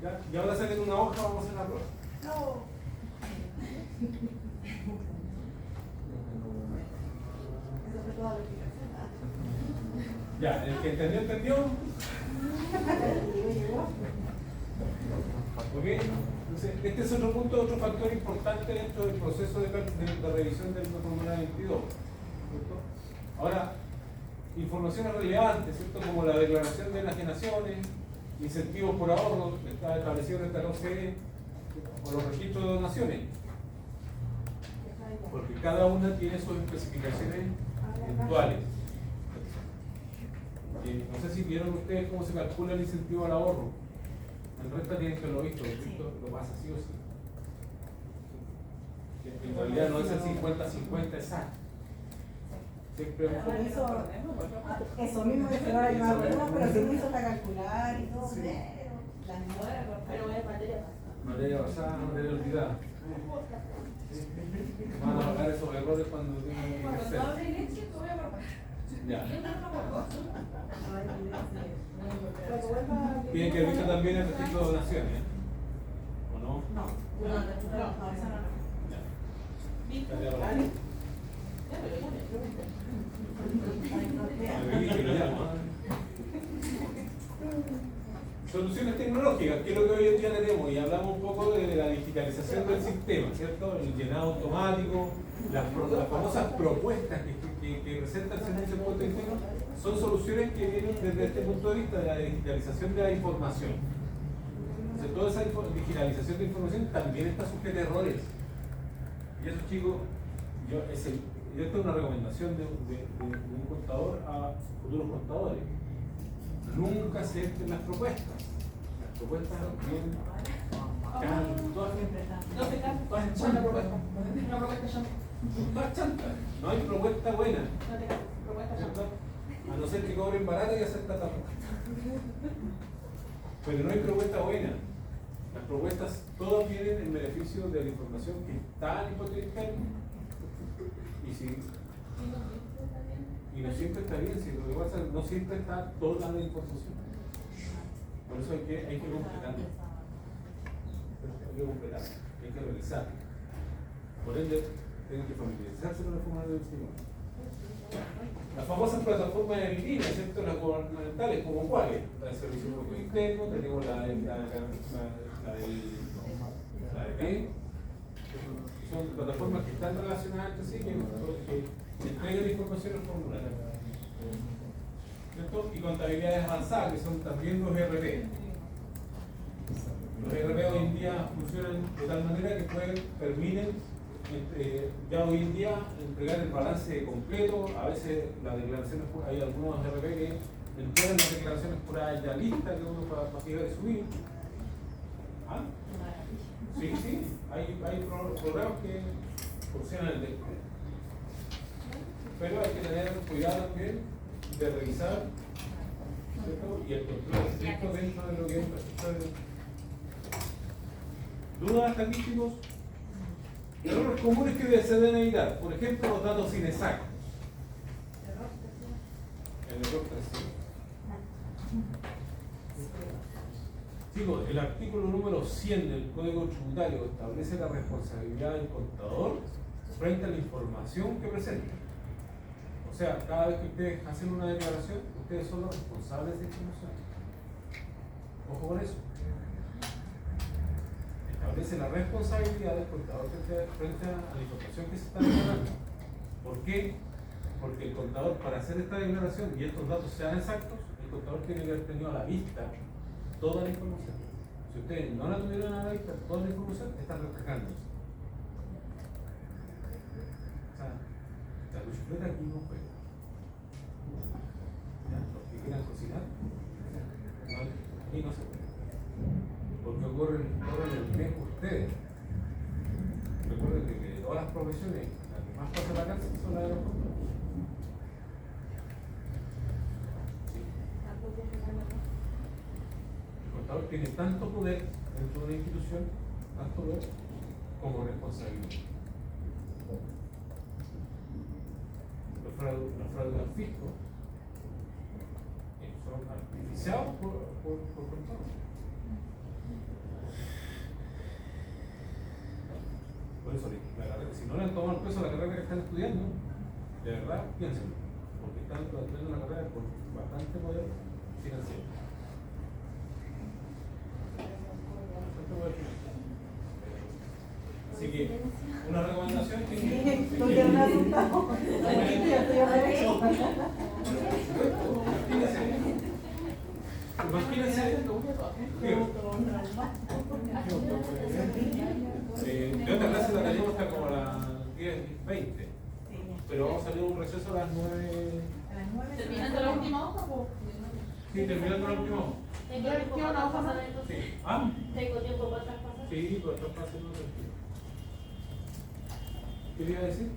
Ya, y ahora salen una hoja, vamos a hacer la prueba. No. Eso fue toda la explicación. Ya, el que entendió, entendió. ¿Ok? Entonces, este es otro punto, otro factor importante dentro del proceso de revisión del Fórmula 22. ¿Cierto? Ahora, informaciones relevantes, ¿cierto? Como la declaración de enajenaciones, incentivos por ahorro, que está establecido en el 14E, o los registros de donaciones. Porque cada una tiene sus especificaciones puntuales. No sé si vieron ustedes cómo se calcula el incentivo al ahorro. En resta tienen que haberlo visto, lo pasa sí o sí. En realidad no es el 50-50 exacto. Siempre Eso mismo es que ahora yo me acuerdo, pero sí me hizo para calcular y todo. Sí. Pero es materia pasada. materia basada, materia olvidada. Van a pagar esos errores cuando tengan que Cuando hacer. hable leche, te voy a papá. Ya. No. Tienen que haber visto también el registro de donaciones, ¿o no? No, esa no. Tarea para ti. Que lo llamo, ¿eh? Soluciones tecnológicas, que es lo que hoy en día tenemos, y hablamos un poco de la digitalización del sistema, ¿cierto? El llenado automático, las famosas propuestas que presenta el Servicio de Impuesto Interno, son soluciones que vienen desde este punto de vista de la digitalización de la información. Entonces, toda esa digitalización de información también está sujeta a errores. Y eso, chicos, esto es una recomendación de un contador a futuros contadores. Nunca acepten las propuestas. Las propuestas vienen todas chantas. No hay propuesta buena. ¿Cierto? A no ser que cobren barato y aceptan la propuesta. Pero no hay propuesta buena. Las propuestas todas vienen en beneficio de la información que está en el impuesto interno. Y no siempre está bien, si lo que pasa es que no siempre está toda la información. Por eso hay que completar. Hay que completar, hay que revisar. Por ende, tienen que familiarizarse con la forma de distribuir. Las famosas plataformas en línea, ¿cierto? Las gubernamentales, como cuáles? La de Servicio Público Interno, tenemos la de son plataformas que están relacionadas entre sí, que entregan información al formulario. ¿Cierto? Y contabilidades avanzadas, que son también los ERP. Los ERP hoy en día funcionan de tal manera que permiten ya hoy en día entregar el balance completo. A veces las declaraciones, hay algunos ERP que entregan las declaraciones por ahí ya listas que uno para fijar y subir. ¿Ah? Sí, hay programas que funcionan el descuento. Pero hay que tener cuidado también de revisar, ¿cierto? Y el control estricto dentro de lo que es el registro de... ¿Dudas estadísticos? Errores comunes que se deben evitar. Por ejemplo, los datos inexactos. El error 300. Chicos, el artículo número 100 del Código Tributario establece la responsabilidad del contador frente a la información que presenta. sea, cada vez que ustedes hacen una declaración, ustedes son los responsables de información. Ojo con eso. Establece la responsabilidad del contador frente a la información que se está declarando. ¿Por qué? Porque el contador, para hacer esta declaración y estos datos sean exactos, el contador tiene que haber tenido a la vista toda la información. Si ustedes no la tuvieron a la vista toda la información, están reflejándose. O sea, la cuchufleta aquí no juega. ¿Ya? Los que quieran cocinar, no, aquí no se puede. Porque corren el riesgo ustedes. Recuerden que de todas las profesiones, las que más pasan la cárcel son las de los contadores. ¿Sí? El contador tiene tanto poder dentro de una institución, tanto poder como responsabilidad. Los fraudes al fisco son artificiados por contadores. Por eso, si no le han tomado el peso a la carrera que están estudiando, de verdad, piénsenlo, porque están estudiando una carrera con bastante poder financiero. Bastante poder financiero. Así que, una recomendación que... Imagínense de otra clase la tenemos hasta como a las 10:20, pero vamos a salir un receso a las 9. Terminando la última hoja, pues. Sí, terminando la última hoja. ¿Tengo tiempo para traspasar entonces? Sí. ¿Ah? ¿Tengo tiempo para traspasar? Sí, pues traspasen no sentido. ¿Qué le iba a decir?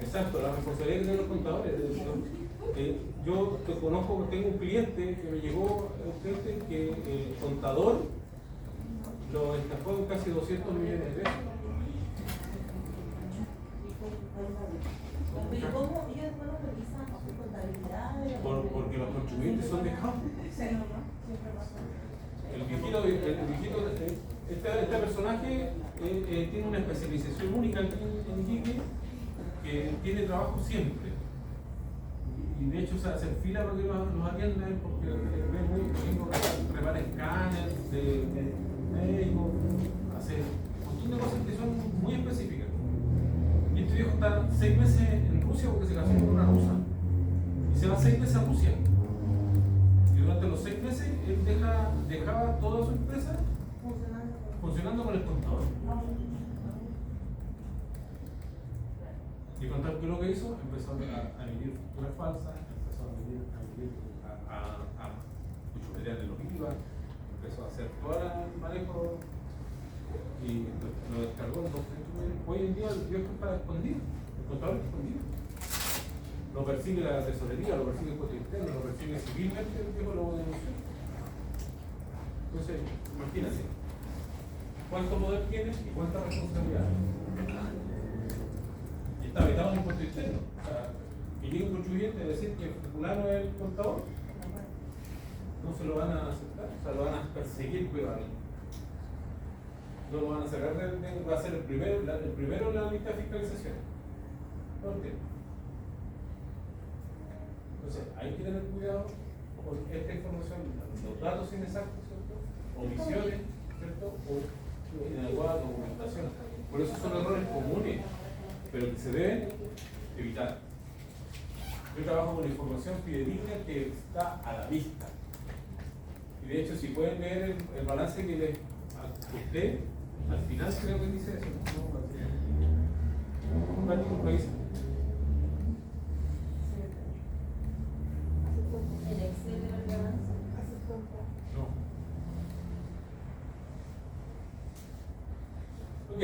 Exacto, la responsabilidad que tienen los contadores. Yo te conozco, tengo un cliente que me llegó, un cliente que el contador lo estafó en casi 200 millones de pesos. Pero ¿cómo ellos no revisan su contabilidad? Porque los contribuyentes son de campo. El viejito, este personaje tiene una especialización única en Iquique, que tiene trabajo siempre. Y de hecho, o sea, se enfila porque los atienden, porque ve muy bien, prepara escáneres de médicos, hace un montón de cosas que son muy específicas. Y este viejo está 6 meses en Rusia porque se casó con una rusa. Y se va 6 meses a Rusia. Y durante los 6 meses él dejaba toda su empresa funcionando con el contador. Y el contador, ¿qué es lo que hizo? Empezó a emitir facturas falsas, empezó a chupetear de los IVA, empezó a hacer todo el manejo y lo descargó en 200 millones. Hoy en día el viejo está escondido, el contador está escondido. Lo persigue la tesorería, lo persigue el impuesto interno, lo persigue civilmente, el viejo lo denunció. Entonces, imagínate, ¿cuánto poder tiene y cuánta responsabilidad? Y está vetado en el impuesto interno. O sea, que llegue un contribuyente a decir que fulano es el contador, no se lo van a aceptar, o sea, lo van a perseguir, pero no lo van a sacar va a ser el primero en la lista de fiscalización. ¿Por qué? Entonces, hay que tener cuidado con esta información, los datos inexactos, ¿cierto? Omisiones, ¿cierto? O inadecuada documentación. Por eso son errores comunes, pero que se deben evitar. Yo trabajo con información fidedigna que está a la vista. Y de hecho, si pueden leer el balance que les usted, al final creo que dice eso. Un ratito lo dice. ¿El Excel de la balance? No. Ok.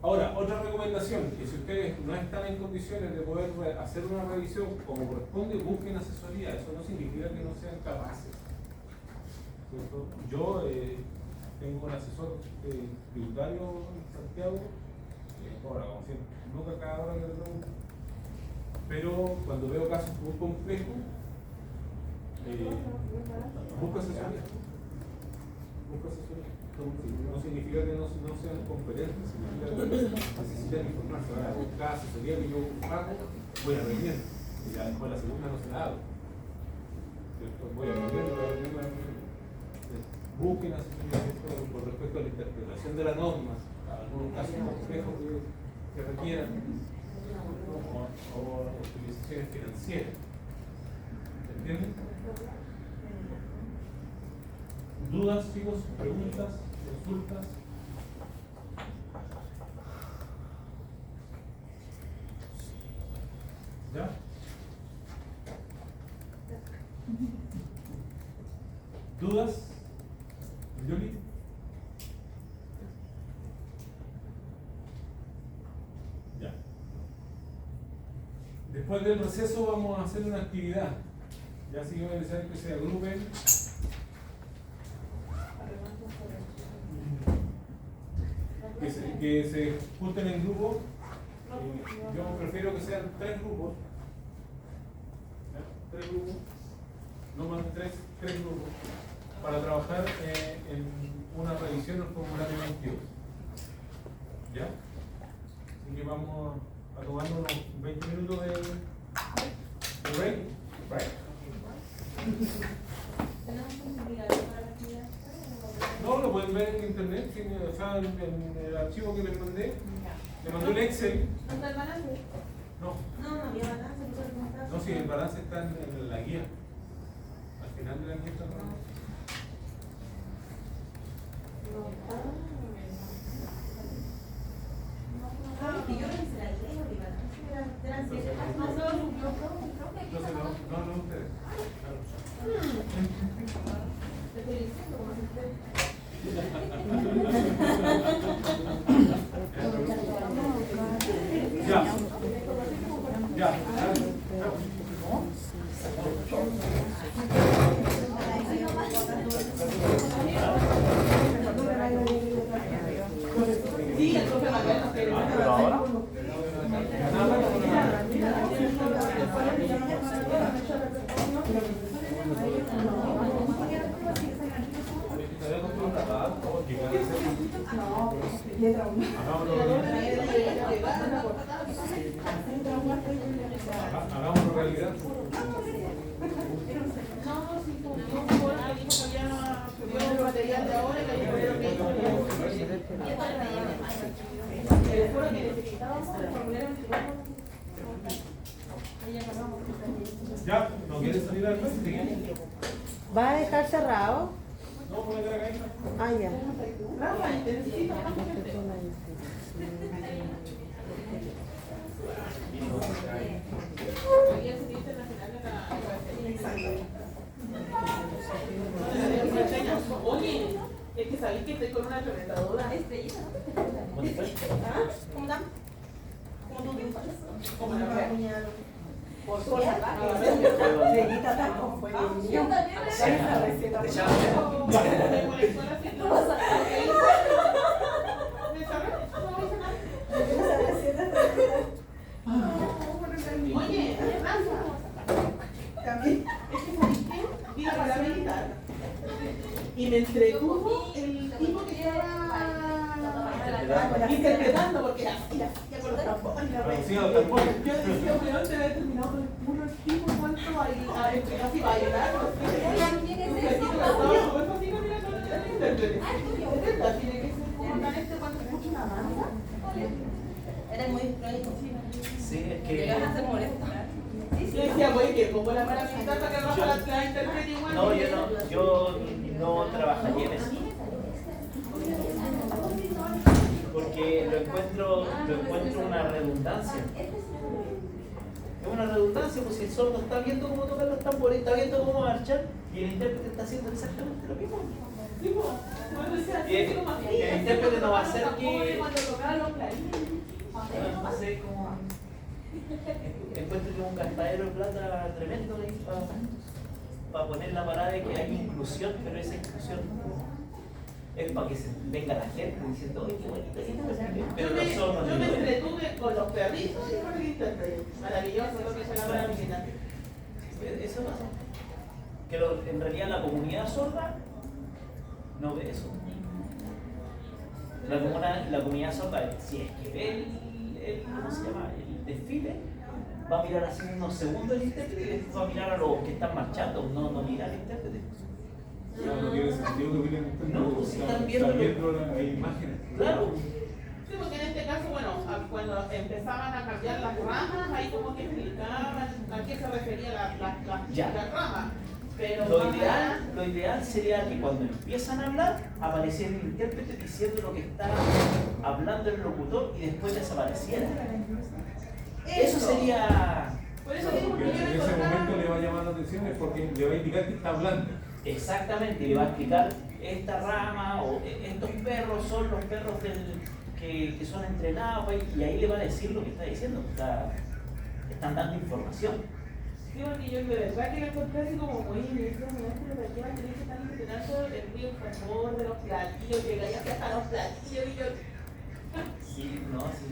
Ahora, otra recomendación, que si ustedes no están en condiciones de poder hacer una revisión como corresponde, busquen asesoría. Eso no significa que no sean capaces, ¿cierto? Yo tengo un asesor tributario en Santiago, ahora, como siempre, nunca cada hora que le pregunto, pero cuando veo casos muy complejos, busco asesoría. Busco asesoría. no significa que no sean competentes, significa que necesitan informarse. Ahora, cada asesoría que yo hago, voy aprendiendo. Y ya después la segunda no se la hago. Después voy aprendiendo. Busquen asesoría por respecto a la interpretación de las normas, algunos casos complejos que requieran, o utilizaciones financieras. ¿Entienden? ¿Dudas, chicos? ¿Preguntas? ¿Consultas? ¿Ya? ¿Dudas? ¿Yoli? Ya. Después del receso vamos a hacer una actividad. Ya sí que voy a decir que se agrupen. Que se junten en grupos. Yo prefiero que sean 3 grupos. ¿Ya? 3 grupos. No más de 3 grupos. Para trabajar en una revisión del formulario 22. ¿Ya? Así que vamos a tomar unos 20 minutos de break. ¿Tenemos posibilidades para la actividad? No, lo pueden ver en internet, o sea, en el archivo que les mandé. Le mandé un Excel. ¿No está el balance? No, No había balance, no sé cómo está. no, si el balance está en la guía. Al final de la guía está el balance. Y yo revisé la guía y mi balance eran 7 Entonces, no ustedes. Te estoy diciendo cómo se puede. Ya. Sí, el profe Manuel nos quiere. ¿Pero ahora? Hagámoslo realidad. El material de ahora que yo creo que el foro que necesitábamos el formulario Ya, ¿no quieres salir al frente? ¿Va a dejar cerrado? No, ponete la cabeza. Ah, ya. Rafa, te necesito más gente. Aquí el Servicio Nacional de la Oye, es que sabéis que estoy con una reventadora. Estrellita, ¿no? ¿Ah? ¿Cómo da? Como la wea. Por Ya. sola. Estrellita taco fue Yo también esa receta. ¿Cómo pasa? Oye, Rafa, También. es que sabéis qué? Vi la palabra militar y me entretuvo el tipo que estaba interpretando porque era ya con los tampones y la wea. Traducido al tambor. Yo decía, weón, te había terminado con el puro tipo, ¿cuánto baila? Casi bailar, no sé. Tiene que ser como tan cuando escucha una banda. Eres muy extraño. Sí, es que Llegas a ser molesto. Yo decía, güey, que pongo la mala militar para que Rafa la interprete igual. no, yo no trabajaría en eso. Porque lo encuentro una redundancia. Es una redundancia, pues si el sordo está viendo cómo tocar los tambores, está viendo cómo marchar, y el intérprete está haciendo exactamente lo mismo. Sí, pues, cuando decía así, Y el como así, intérprete no va a hacer como que... cuando tocaba los clarines. No sé cómo... Encuentro que es un gastadero de plata tremendo ahí para poner la parada de que hay inclusión, pero esa inclusión es para que se venga la gente diciendo, oye, qué bonito es esto", pero los sordos Yo no. me entretuve con los perritos y con el intérprete. Maravilloso lo que es la palabra militar. Eso pasa. Que en realidad la comunidad sorda no ve eso. La comunidad sorda, si es que ve ¿cómo se llama? El desfile, va a mirar así unos segundos el intérprete y después va a mirar a los que están marchando, no mira al intérprete. No tiene sentido que miren No, pues si están viendo las imágenes. Claro. Sí, porque en este caso, bueno, cuando empezaban a cambiar las ramas, ahí como que explicaban a qué se refería la rama. Pero Lo ideal sería que cuando empiezan a hablar, apareciera el intérprete diciendo lo que está hablando el locutor y después desapareciera. Eso sería... Por eso digo Porque que yo en me ese encontraba- momento le va a llamar la atención es porque le va a indicar que está hablando. Exactamente, le va a explicar esta rama o estos perros son los perros que son entrenados pues, y ahí le va a decir lo que está diciendo. Están dando información. Sí, porque yo de verdad que lo encontré así como muy impresionante, pero ¿para qué va a tener que estar intentando el ruido tambor de los platillos, que vaya hasta los platillos y yo... Sí, no, sí.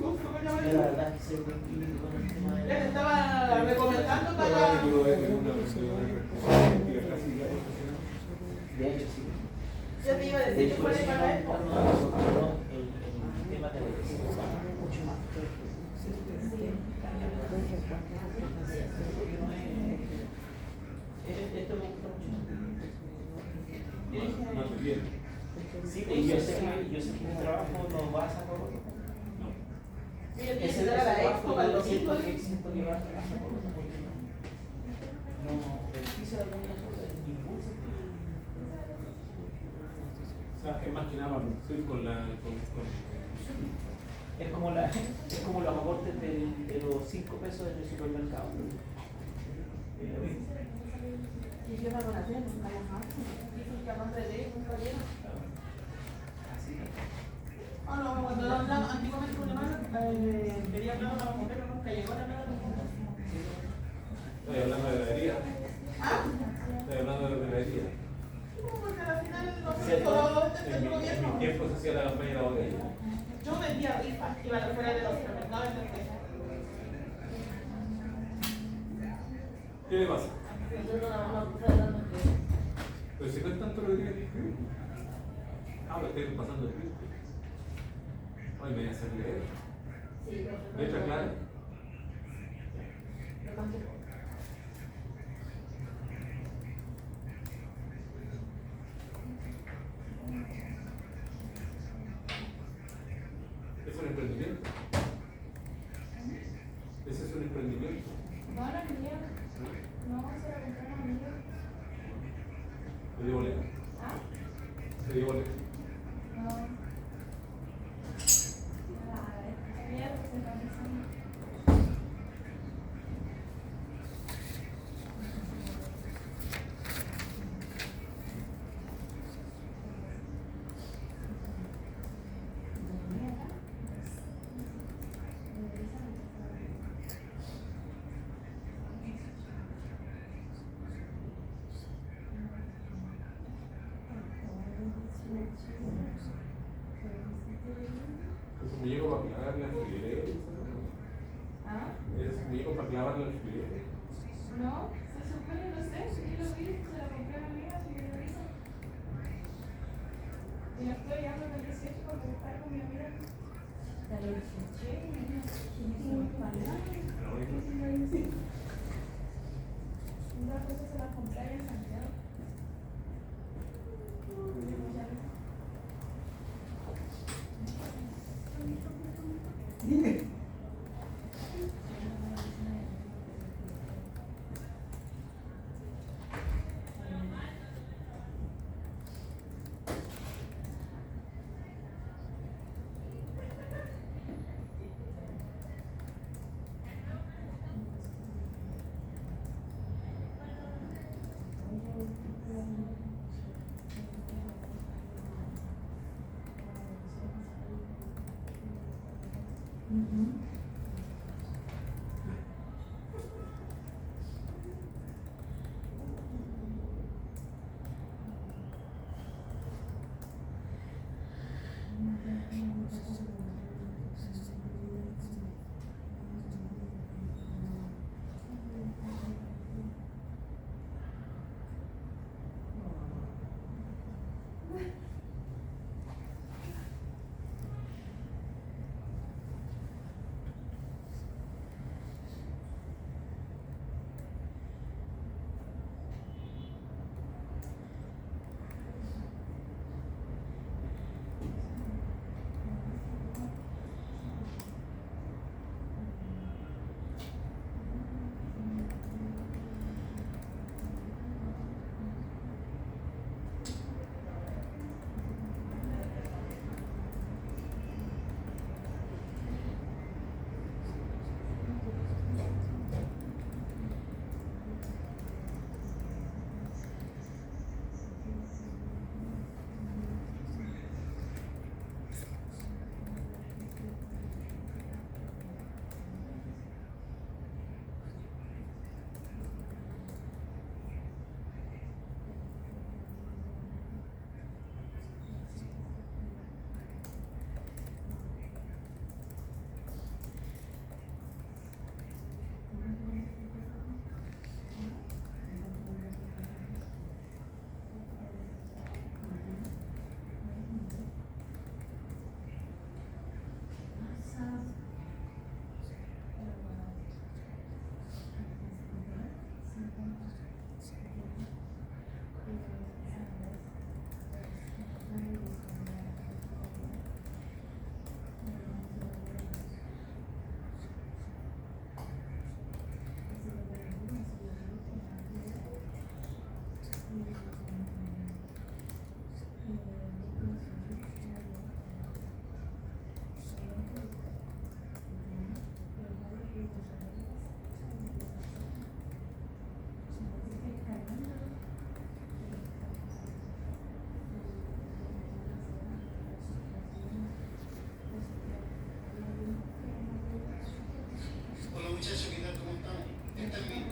¿Cómo se llama La eso? verdad es que soy muy tímido con el tema de... Les estaba recomendando para... De hecho, sí. Yo te iba a De decir que hecho, fuera sí, para esto. el tema de mucho más. Esto me gusta mucho. No te viene. Sí, pues yo sé que mi trabajo no va a sacar otro. Yo tenía que estar a la expo para los siento hijos. que va a sacar otro. No, beneficia a algunas cosas, impulsa. O sea, es más que nada para cumplir con la... Es como los aportes de los 5 pesos en el supermercado. Y yo me conocí, nunca la más. Dicen que aparte de él, nunca vieron. Así. Ah, no, cuando hablaba antiguamente con mi hermano, pedía plata para comer, pero nunca llegó la plata. Estoy hablando de la herida. Ah, Estoy hablando de la herida. porque al final no Sí, se todo en el mi gobierno. tiempo se hacía la campaña de la botella. Yo vendía rifas, iba a fuera de los supermercados y vendía. ¿Qué le pasa? Pero si no es tanto lo que tienes que escribir. Ah, lo estoy pasando el tiempo. Ay, me voy a hacer leer. Letra clara. ¿Es un emprendimiento? ¿Ese es un emprendimiento? No, la mía. No, se la compraron a mí. ¿Se dio boleta? ¿Ah? ¿Se dio boleta? No. La mía representación. ¿Es un muñeco para clavarle alfileres? ¿Ah? ¿Es un muñeco para clavarle alfileres? No, se supone, no sé, yo lo vi, se la compré a mi amiga, así que lo hizo. Y la estoy dando en el 18 porque está con mi amiga. La lo escuché y me dijo, una cosa se la compré allá en Santiago. intervino.